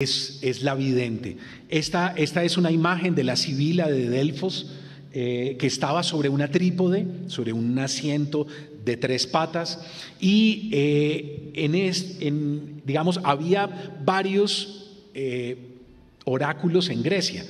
es la vidente. Esta es una imagen de la Sibila de Delfos, que estaba sobre una trípode, sobre un asiento de 3 patas, y digamos, había varios oráculos en Grecia: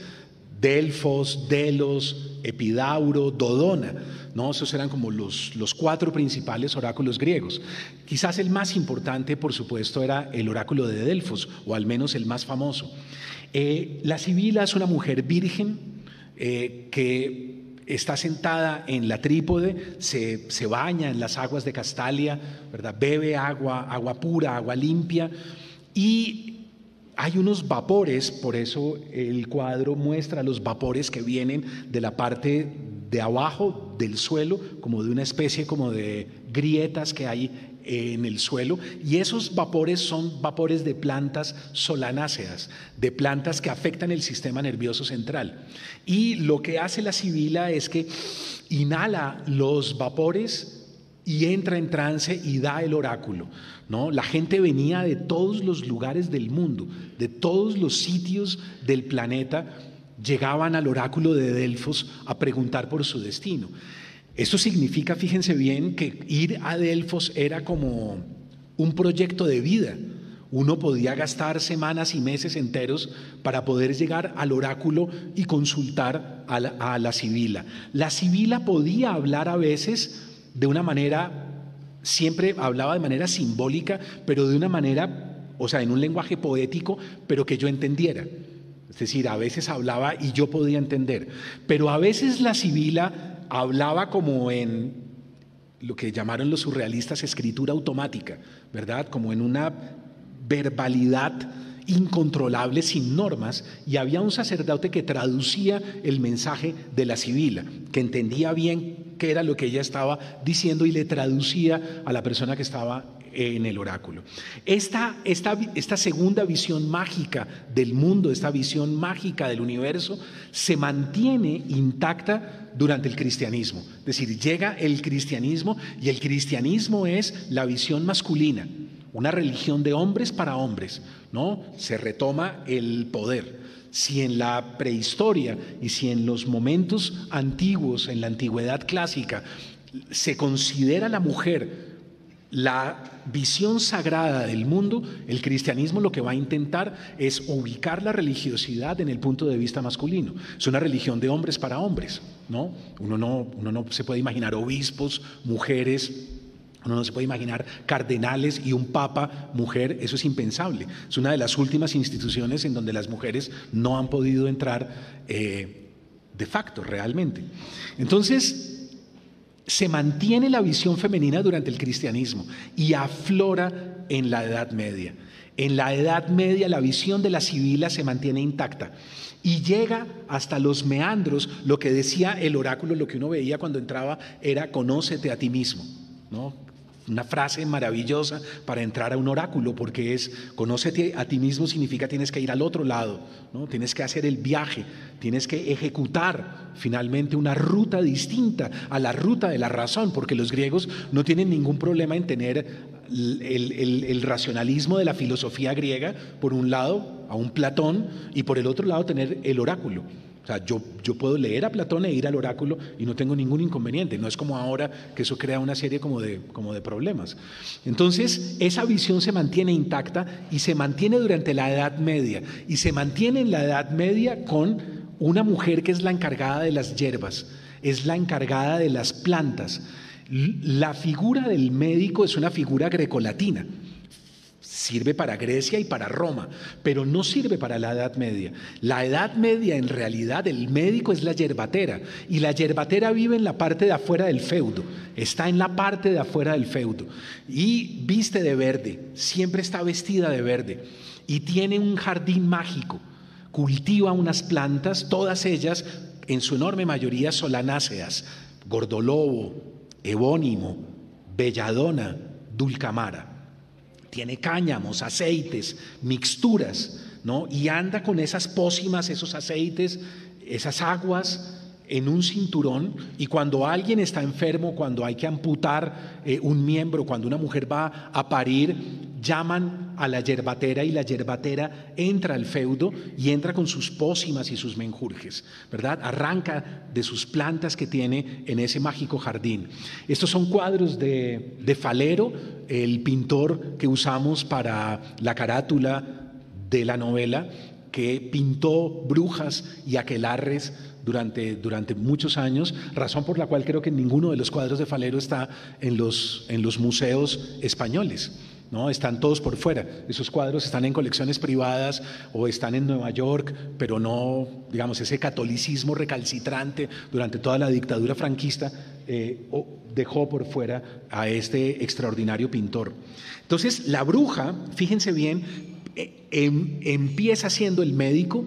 Delfos, Delos, Epidauro, Dodona, ¿no? Esos eran como los 4 principales oráculos griegos. Quizás el más importante, por supuesto, era el oráculo de Delfos, o al menos el más famoso. La Sibila es una mujer virgen que está sentada en la trípode, se baña en las aguas de Castalia, ¿verdad? Bebe agua pura, agua limpia, y hay unos vapores. Por eso el cuadro muestra los vapores que vienen de la parte de abajo del suelo, como de una especie como de grietas que hay en el suelo, y esos vapores son vapores de plantas solanáceas, de plantas que afectan el sistema nervioso central. Y lo que hace la Sibila es que inhala los vapores y entra en trance y da el oráculo, ¿no? La gente venía de todos los lugares del mundo, de todos los sitios del planeta, llegaban al oráculo de Delfos a preguntar por su destino. Esto significa, fíjense bien, que ir a Delfos era como un proyecto de vida. Uno podía gastar semanas y meses enteros para poder llegar al oráculo y consultar a la Sibila. La Sibila podía hablar a veces de una manera, siempre hablaba de manera simbólica, pero de una manera, o sea, en un lenguaje poético, pero que yo entendiera. Es decir, a veces hablaba y yo podía entender, pero a veces la Sibila hablaba como en lo que llamaron los surrealistas escritura automática, ¿verdad? Como en una verbalidad incontrolable, sin normas, y había un sacerdote que traducía el mensaje de la Sibila, que entendía bien qué era lo que ella estaba diciendo y le traducía a la persona que estaba en el oráculo. Esta segunda visión mágica del mundo, esta visión mágica del universo, se mantiene intacta durante el cristianismo. Es decir, llega el cristianismo, y el cristianismo es la visión masculina, una religión de hombres para hombres, ¿no? Se retoma el poder. Si en la prehistoria y si en los momentos antiguos, en la antigüedad clásica, se considera la mujer la visión sagrada del mundo, el cristianismo lo que va a intentar es ubicar la religiosidad en el punto de vista masculino. Es una religión de hombres para hombres, ¿no? Uno no se puede imaginar obispos, mujeres. Uno no se puede imaginar cardenales y un papa mujer. Eso es impensable. Es una de las últimas instituciones en donde las mujeres no han podido entrar de facto, realmente. Entonces, se mantiene la visión femenina durante el cristianismo y aflora en la Edad Media. En la Edad Media la visión de la Sibila se mantiene intacta y llega hasta los meandros. Lo que decía el oráculo, lo que uno veía cuando entraba era: conócete a ti mismo, ¿no? Una frase maravillosa para entrar a un oráculo, porque es: conócete a ti mismo significa tienes que ir al otro lado, ¿no? Tienes que hacer el viaje, tienes que ejecutar finalmente una ruta distinta a la ruta de la razón, porque los griegos no tienen ningún problema en tener el racionalismo de la filosofía griega, por un lado, a un Platón, y por el otro lado tener el oráculo. O sea, yo puedo leer a Platón e ir al oráculo y no tengo ningún inconveniente. No es como ahora, que eso crea una serie como de problemas. Entonces, esa visión se mantiene intacta y se mantiene durante la Edad Media. Y se mantiene en la Edad Media con una mujer que es la encargada de las hierbas, es la encargada de las plantas. La figura del médico es una figura grecolatina. Sirve para Grecia y para Roma, pero no sirve para la Edad Media. La Edad Media, en realidad, el médico es la yerbatera, y la yerbatera vive en la parte de afuera del feudo, está en la parte de afuera del feudo, y viste de verde, siempre está vestida de verde, y tiene un jardín mágico, cultiva unas plantas, todas ellas, en su enorme mayoría, solanáceas: gordolobo, ebónimo, belladona, dulcamara. Tiene cáñamos, aceites, mixturas, ¿no? Y anda con esas pócimas, esos aceites, esas aguas en un cinturón, y cuando alguien está enfermo, cuando hay que amputar un miembro, cuando una mujer va a parir, llaman a la yerbatera y la yerbatera entra al feudo y entra con sus pócimas y sus menjurjes, ¿verdad? Arranca de sus plantas que tiene en ese mágico jardín. Estos son cuadros de Falero, el pintor que usamos para la carátula de la novela, que pintó brujas y aquelarres durante muchos años, razón por la cual creo que ninguno de los cuadros de Falero está en los museos españoles, ¿no? Están todos por fuera. Esos cuadros están en colecciones privadas o están en Nueva York, pero no, digamos, ese catolicismo recalcitrante durante toda la dictadura franquista dejó por fuera a este extraordinario pintor. Entonces, la bruja, fíjense bien, empieza siendo el médico,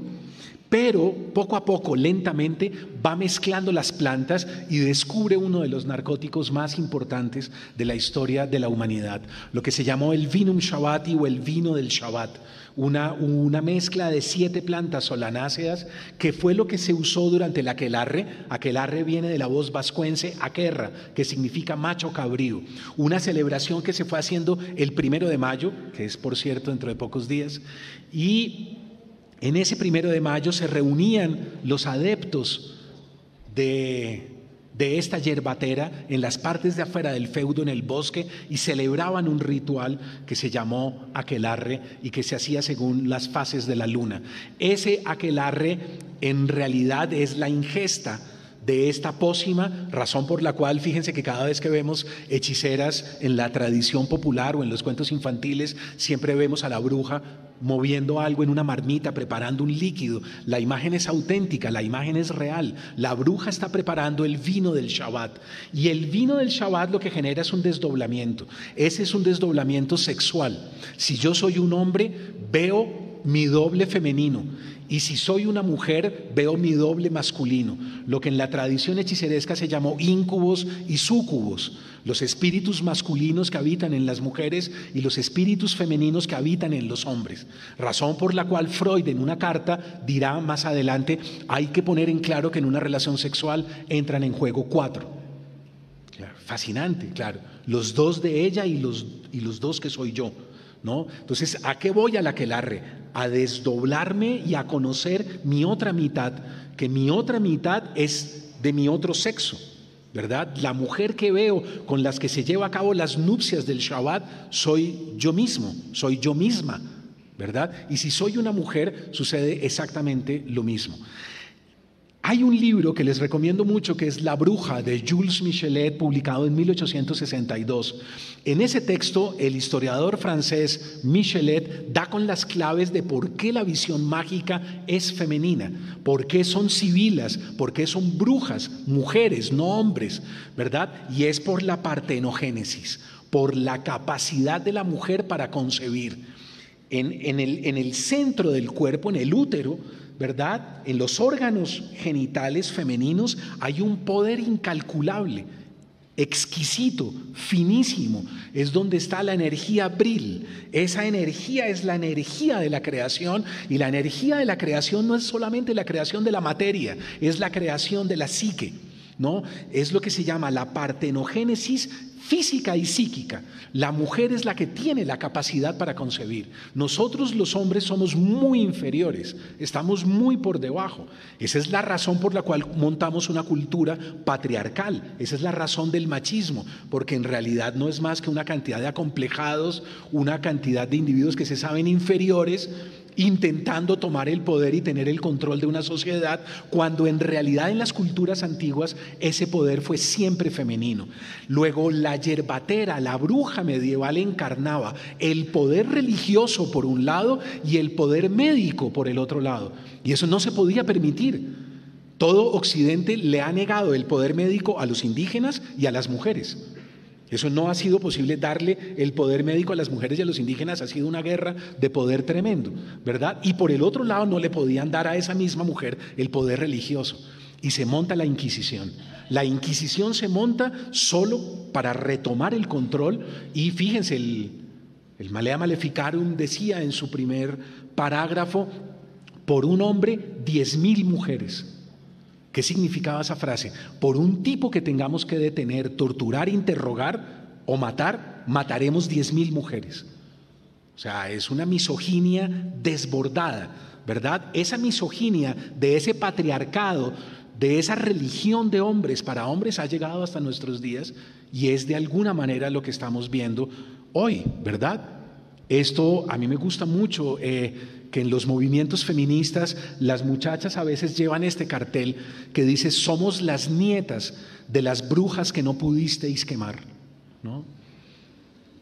pero poco a poco, lentamente, va mezclando las plantas y descubre uno de los narcóticos más importantes de la historia de la humanidad, lo que se llamó el vinum shabbati o el vino del Shabbat, una mezcla de 7 plantas solanáceas que fue lo que se usó durante el aquelarre. Aquelarre viene de la voz vascuense aquerra, que significa macho cabrío, una celebración que se fue haciendo el 1 de mayo, que es por cierto dentro de pocos días, y en ese 1 de mayo se reunían los adeptos de esta yerbatera en las partes de afuera del feudo, en el bosque, y celebraban un ritual que se llamó aquelarre y que se hacía según las fases de la luna. Ese aquelarre en realidad es la ingesta de esta pócima, razón por la cual fíjense que cada vez que vemos hechiceras en la tradición popular o en los cuentos infantiles, siempre vemos a la bruja moviendo algo en una marmita, preparando un líquido. La imagen es auténtica, la imagen es real. La bruja está preparando el vino del Shabbat, y el vino del Shabbat lo que genera es un desdoblamiento. Ese es un desdoblamiento sexual. Si yo soy un hombre, veo mi doble femenino, y si soy una mujer, veo mi doble masculino, lo que en la tradición hechiceresca se llamó íncubos y súcubos, los espíritus masculinos que habitan en las mujeres y los espíritus femeninos que habitan en los hombres. Razón por la cual Freud en una carta dirá más adelante: hay que poner en claro que en una relación sexual entran en juego 4. Claro, fascinante, claro, los 2 de ella y los 2 que soy yo, ¿no? Entonces, ¿a qué voy al aquelarre? A desdoblarme y a conocer mi otra mitad, que mi otra mitad es de mi otro sexo, ¿verdad? La mujer que veo con las que se lleva a cabo las nupcias del Shabbat soy yo mismo, soy yo misma, ¿verdad? Y si soy una mujer, sucede exactamente lo mismo. Hay un libro que les recomiendo mucho que es La Bruja, de Jules Michelet, publicado en 1862. En ese texto, el historiador francés Michelet da con las claves de por qué la visión mágica es femenina, por qué son sibilas, por qué son brujas, mujeres, no hombres, ¿verdad? Y es por la partenogénesis, por la capacidad de la mujer para concebir. En el centro del cuerpo, en el útero, ¿verdad? En los órganos genitales femeninos hay un poder incalculable, exquisito, finísimo. Es donde está la energía bril. Esa energía es la energía de la creación, y la energía de la creación no es solamente la creación de la materia, es la creación de la psique, ¿no? Es lo que se llama la partenogénesis física y psíquica. La mujer es la que tiene la capacidad para concebir. Nosotros los hombres somos muy inferiores, estamos muy por debajo. Esa es la razón por la cual montamos una cultura patriarcal. Esa es la razón del machismo, porque en realidad no es más que una cantidad de acomplejados, una cantidad de individuos que se saben inferiores, intentando tomar el poder y tener el control de una sociedad, cuando en realidad en las culturas antiguas ese poder fue siempre femenino. Luego la yerbatera, la bruja medieval, encarnaba el poder religioso por un lado y el poder médico por el otro lado, y eso no se podía permitir. Todo Occidente le ha negado el poder médico a los indígenas y a las mujeres. Eso no ha sido posible. Darle el poder médico a las mujeres y a los indígenas ha sido una guerra de poder tremendo, ¿verdad? Y por el otro lado no le podían dar a esa misma mujer el poder religioso, y se monta la Inquisición. La Inquisición se monta solo para retomar el control, y fíjense, el Malea Maleficarum decía en su primer parágrafo: por un hombre 10.000 mujeres. ¿Qué significaba esa frase? Por un tipo que tengamos que detener, torturar, interrogar o matar, mataremos 10.000 mujeres. sea, es una misoginia desbordada, ¿verdad? Esa misoginia de ese patriarcado, de esa religión de hombres para hombres ha llegado hasta nuestros días y es de alguna manera lo que estamos viendo hoy, ¿verdad? Esto a mí me gusta mucho, que en los movimientos feministas las muchachas a veces llevan este cartel que dice: somos las nietas de las brujas que no pudisteis quemar, ¿no?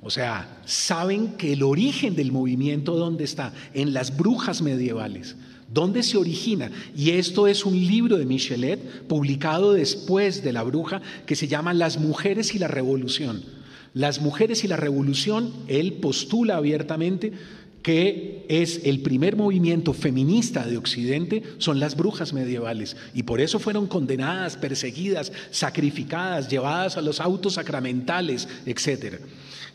O sea, saben que el origen del movimiento, ¿dónde está? En las brujas medievales. ¿Dónde se origina? Y esto es un libro de Michelet, publicado después de La Bruja, que se llama Las mujeres y la revolución. Las mujeres y la revolución, él postula abiertamente que es el primer movimiento feminista de Occidente, son las brujas medievales, y por eso fueron condenadas, perseguidas, sacrificadas, llevadas a los autos sacramentales, etc.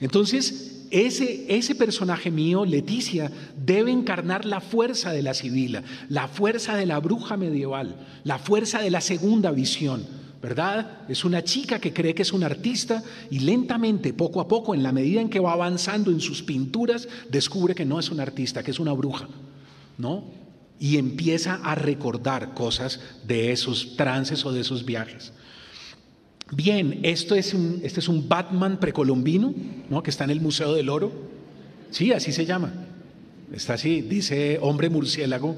Entonces, ese personaje mío, Leticia, debe encarnar la fuerza de la Sibila, la fuerza de la bruja medieval, la fuerza de la segunda visión, ¿verdad? Es una chica que cree que es una artista y lentamente, poco a poco, en la medida en que va avanzando en sus pinturas, descubre que no es una artista, que es una bruja, ¿no? Y empieza a recordar cosas de esos trances o de esos viajes. Bien, este es un Batman precolombino, ¿no? Que está en el Museo del Oro. Sí, así se llama. Está así, dice hombre murciélago,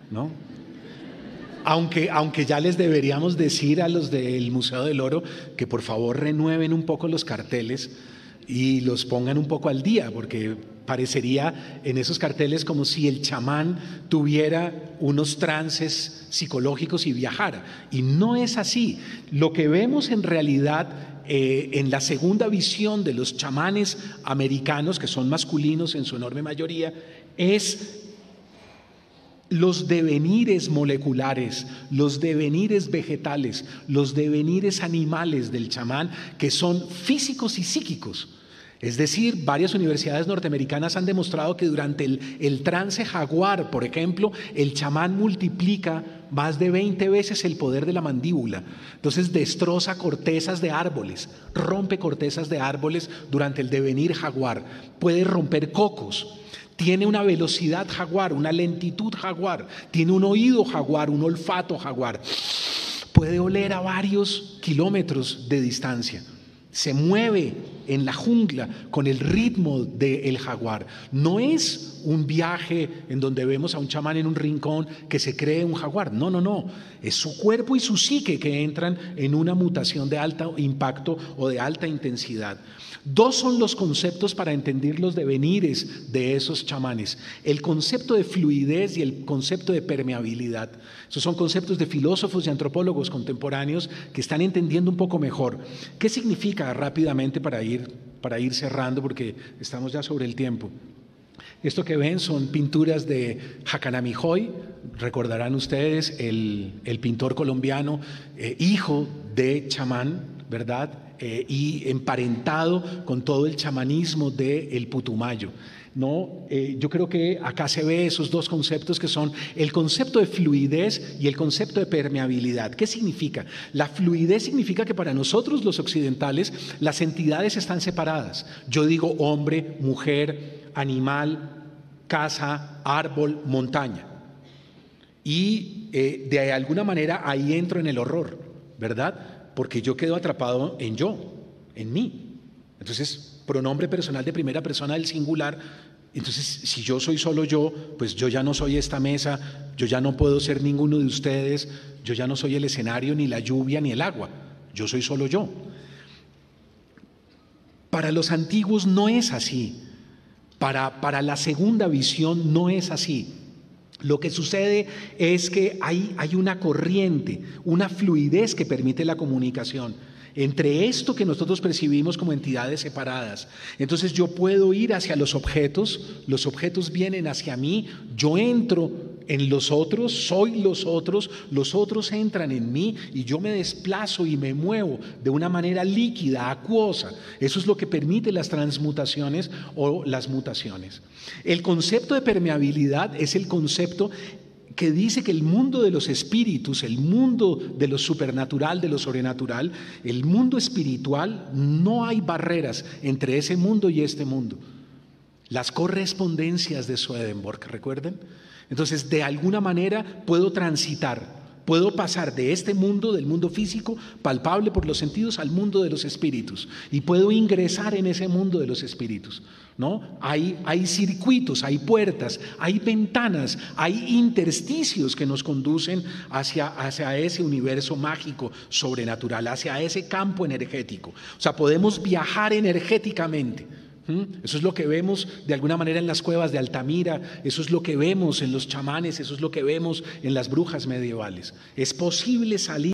¿no? Aunque ya les deberíamos decir a los del Museo del Oro que por favor renueven un poco los carteles y los pongan un poco al día, porque parecería en esos carteles como si el chamán tuviera unos trances psicológicos y viajara. Y no es así. Lo que vemos en realidad en la segunda visión de los chamanes americanos, que son masculinos en su enorme mayoría, es los devenires moleculares, los devenires vegetales, los devenires animales del chamán, que son físicos y psíquicos. Es decir, varias universidades norteamericanas han demostrado que durante el trance jaguar, por ejemplo, el chamán multiplica más de 20 veces el poder de la mandíbula. Entonces destroza cortezas de árboles, rompe cortezas de árboles durante el devenir jaguar, puede romper cocos. Tiene una velocidad jaguar, una lentitud jaguar, tiene un oído jaguar, un olfato jaguar. Puede oler a varios kilómetros de distancia. Se mueve en la jungla con el ritmo del jaguar. No es un viaje en donde vemos a un chamán en un rincón que se cree un jaguar. No, no, no. Es su cuerpo y su psique que entran en una mutación de alto impacto o de alta intensidad. Dos son los conceptos para entender los devenires de esos chamanes: el concepto de fluidez y el concepto de permeabilidad. Esos son conceptos de filósofos y antropólogos contemporáneos que están entendiendo un poco mejor. ¿Qué significa rápidamente para ir cerrando, porque estamos ya sobre el tiempo? Esto que ven son pinturas de Jacanamijoy, recordarán ustedes, el pintor colombiano, hijo de chamán, ¿verdad? Y emparentado con todo el chamanismo del Putumayo, ¿no? Yo creo que acá se ve esos dos conceptos, que son el concepto de fluidez y el concepto de permeabilidad. ¿Qué significa? La fluidez significa que para nosotros los occidentales las entidades están separadas. Yo digo hombre, mujer, animal, casa, árbol, montaña. Y de alguna manera ahí entro en el horror, ¿verdad? Porque yo quedo atrapado en yo, en mí. Entonces, pronombre personal de primera persona del singular. Entonces, si yo soy solo yo, pues yo ya no soy esta mesa, yo ya no puedo ser ninguno de ustedes, yo ya no soy el escenario, ni la lluvia, ni el agua. Yo soy solo yo. Para los antiguos no es así. Para la segunda visión no es así. Lo que sucede es que hay una corriente, una fluidez que permite la comunicación entre esto que nosotros percibimos como entidades separadas. Entonces yo puedo ir hacia los objetos vienen hacia mí, yo entro en los otros, soy los otros entran en mí y yo me desplazo y me muevo de una manera líquida, acuosa. Eso es lo que permite las transmutaciones o las mutaciones. El concepto de permeabilidad es el concepto que dice que el mundo de los espíritus, el mundo de lo supernatural, de lo sobrenatural, el mundo espiritual, no hay barreras entre ese mundo y este mundo. las correspondencias de Swedenborg, ¿recuerden? Entonces, de alguna manera puedo transitar, puedo pasar de este mundo, del mundo físico, palpable por los sentidos, al mundo de los espíritus. Y puedo ingresar en ese mundo de los espíritus, ¿no? Hay circuitos, hay puertas, hay ventanas, hay intersticios que nos conducen hacia ese universo mágico, sobrenatural, hacia ese campo energético. O sea, podemos viajar energéticamente. Eso es lo que vemos de alguna manera en las cuevas de Altamira, eso es lo que vemos en los chamanes, eso es lo que vemos en las brujas medievales. Es posible salir